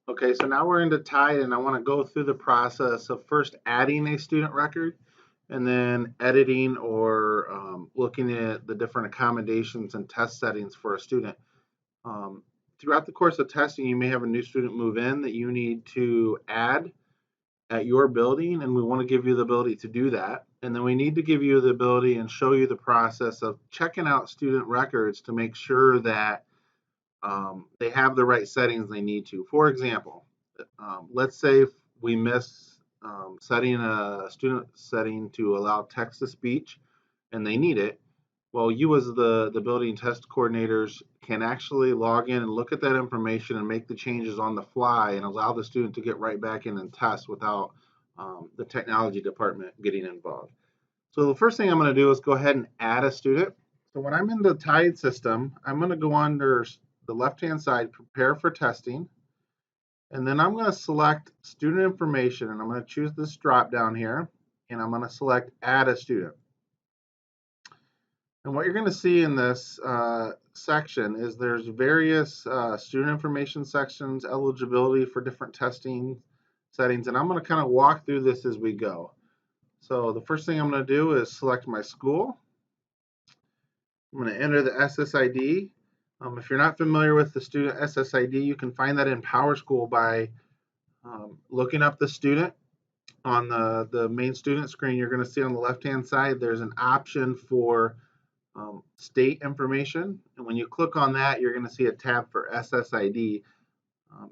Okay, so now we're into TIDE, and I want to go through the process of first adding a student record and then editing or looking at the different accommodations and test settings for a student. Um, Throughout the course of testing, you may have a new student move in that you need to add at your building, and we want to give you the ability to do that. And then we need to give you the ability and show you the process of checking out student records to make sure that they have the right settings they need to. For example, let's say we miss setting a student setting to allow text to speech and they need it. Well, you as the building test coordinators can actually log in and look at that information and make the changes on the fly and allow the student to get right back in and test without the technology department getting involved. So the first thing I'm going to do is go ahead and add a student. So when I'm in the TIDE system, I'm going to go under the left-hand side, prepare for testing, and then I'm going to select student information, and I'm going to choose this drop down here, and I'm going to select add a student. And what you're going to see in this section is there's various student information sections, eligibility for different testing settings, and I'm going to kind of walk through this as we go. So the first thing I'm going to do is select my school. I'm going to enter the SSID. If you're not familiar with the student SSID, you can find that in PowerSchool by looking up the student. On the main student screen, you're going to see on the left-hand side, there's an option for state information. And when you click on that, you're going to see a tab for SSID.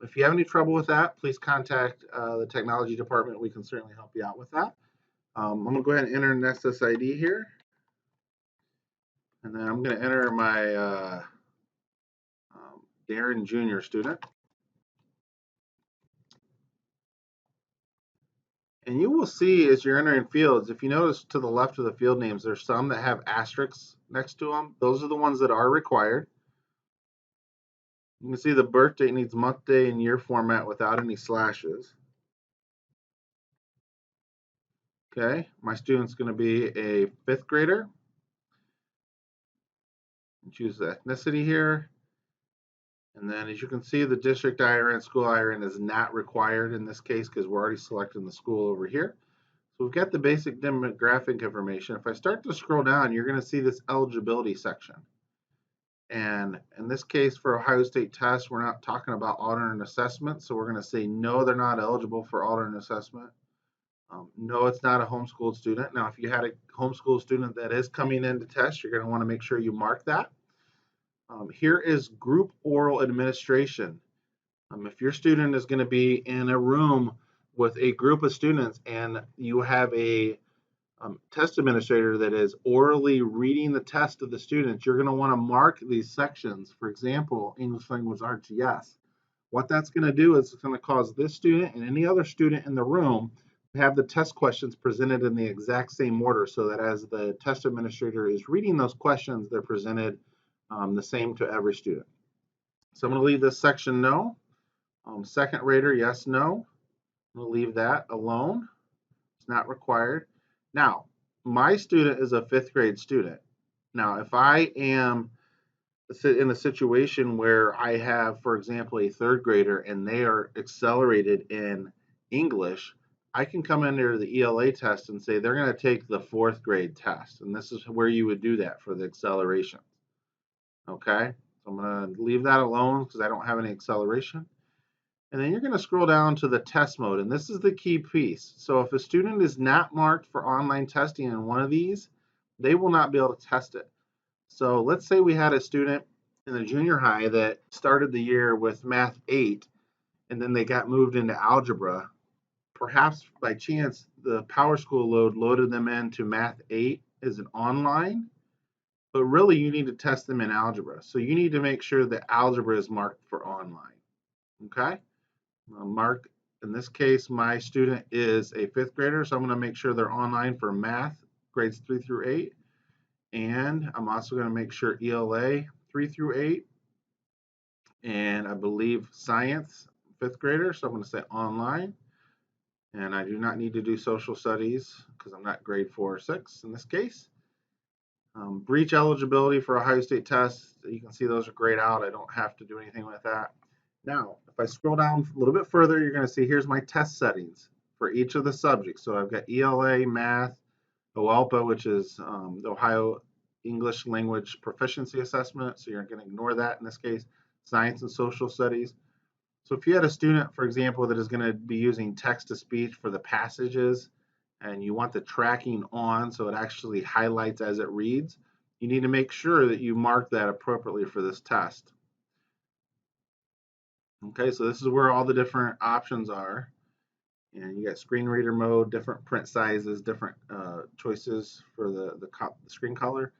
If you have any trouble with that, please contact the technology department. We can certainly help you out with that. I'm going to go ahead and enter an SSID here. And then I'm going to enter my Darren Jr. student. And you will see as you're entering fields, if you notice to the left of the field names, there's some that have asterisks next to them. Those are the ones that are required. You can see the birth date needs month, day, and year format without any slashes. Okay, my student's going to be a fifth grader. Choose the ethnicity here. And then as you can see, the district IRN, school IRN is not required in this case because we're already selecting the school over here. So we've got the basic demographic information. If I start to scroll down, you're going to see this eligibility section. And in this case, for Ohio State tests, we're not talking about alternate assessment. So we're going to say, no, they're not eligible for alternate assessment. No, it's not a homeschooled student. Now, if you had a homeschool student that is coming in to test, you're going to want to make sure you mark that. Here is group oral administration. If your student is going to be in a room with a group of students and you have a test administrator that is orally reading the test of the students, you're going to want to mark these sections. For example, English language arts, yes. What that's going to do is it's going to cause this student and any other student in the room to have the test questions presented in the exact same order so that as the test administrator is reading those questions, they're presented the same to every student. So I'm going to leave this section no. Second rater, yes, no. I'm going to leave that alone. It's not required. Now, my student is a fifth grade student. Now, if I am in a situation where I have, for example, a third grader and they are accelerated in English, I can come under the ELA test and say they're going to take the fourth grade test. And this is where you would do that for the acceleration. Okay, so I'm going to leave that alone because I don't have any acceleration. And then you're going to scroll down to the test mode, and this is the key piece. So if a student is not marked for online testing in one of these, they will not be able to test it. So let's say we had a student in the junior high that started the year with Math 8, and then they got moved into algebra. Perhaps by chance, the PowerSchool loaded them into Math 8 as an online, but really you need to test them in algebra. So you need to make sure that algebra is marked for online. Okay? Mark, in this case, my student is a fifth grader, so I'm going to make sure they're online for math, grades 3 through 8. And I'm also going to make sure ELA 3 through 8. And I believe science, fifth grader, so I'm going to say online. And I do not need to do social studies because I'm not grade 4 or 6 in this case. Breach eligibility for Ohio State tests. You can see those are grayed out. I don't have to do anything with that. Now, if I scroll down a little bit further, you're going to see here's my test settings for each of the subjects. So I've got ELA, Math, OALPA, which is the Ohio English Language Proficiency Assessment. So you're going to ignore that in this case. Science and Social Studies. So if you had a student, for example, that is going to be using text to speech for the passages and you want the tracking on so it actually highlights as it reads, you need to make sure that you mark that appropriately for this test. Okay, so this is where all the different options are. And you got screen reader mode, different print sizes, different choices for the screen color,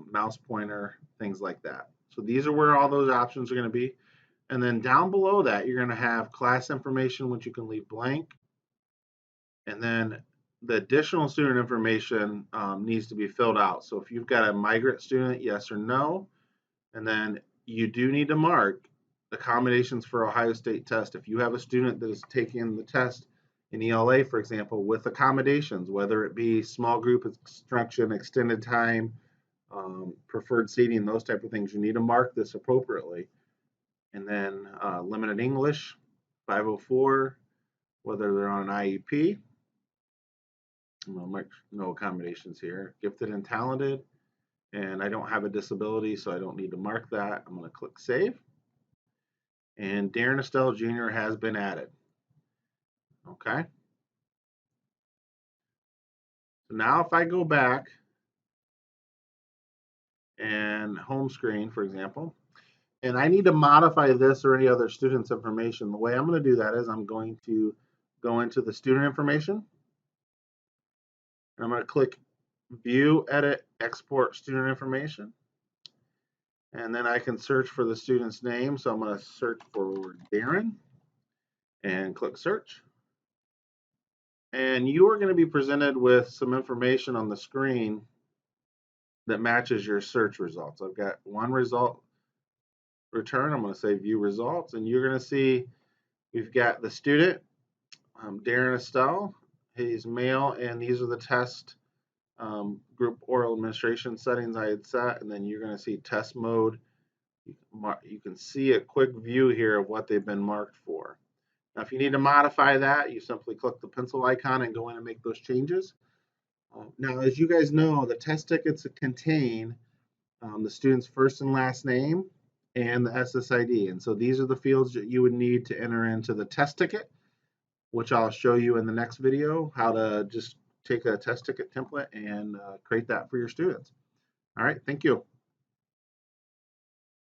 mouse pointer, things like that. So these are where all those options are going to be. And then down below that, you're going to have class information, which you can leave blank. And then the additional student information needs to be filled out. So if you've got a migrant student, yes or no. And then you do need to mark accommodations for Ohio State test. If you have a student that is taking the test in ELA, for example, with accommodations, whether it be small group instruction, extended time, preferred seating, those type of things, you need to mark this appropriately. And then limited English, 504, whether they're on an IEP, no accommodations here, gifted and talented, and I don't have a disability, so I don't need to mark that. I'm going to click save. And Darren Estelle Jr. has been added. Okay. So now if I go back and home screen, for example, and I need to modify this or any other student's information, the way I'm going to do that is I'm going to go into the student information, and I'm going to click View, Edit, Export Student Information. And then I can search for the student's name. So I'm going to search for Darren and click search. And you are going to be presented with some information on the screen that matches your search results. I've got one result return. I'm going to say view results, and you're going to see we've got the student, Darren Estelle. He's male, and these are the test group oral administration settings I had set, and then you're going to see test mode. You can see a quick view here of what they've been marked for. Now, if you need to modify that, you simply click the pencil icon and go in and make those changes. Now, as you guys know, the test tickets contain the student's first and last name and the SSID. And so these are the fields that you would need to enter into the test ticket, which I'll show you in the next video, how to just take a test ticket template and create that for your students. All right, thank you.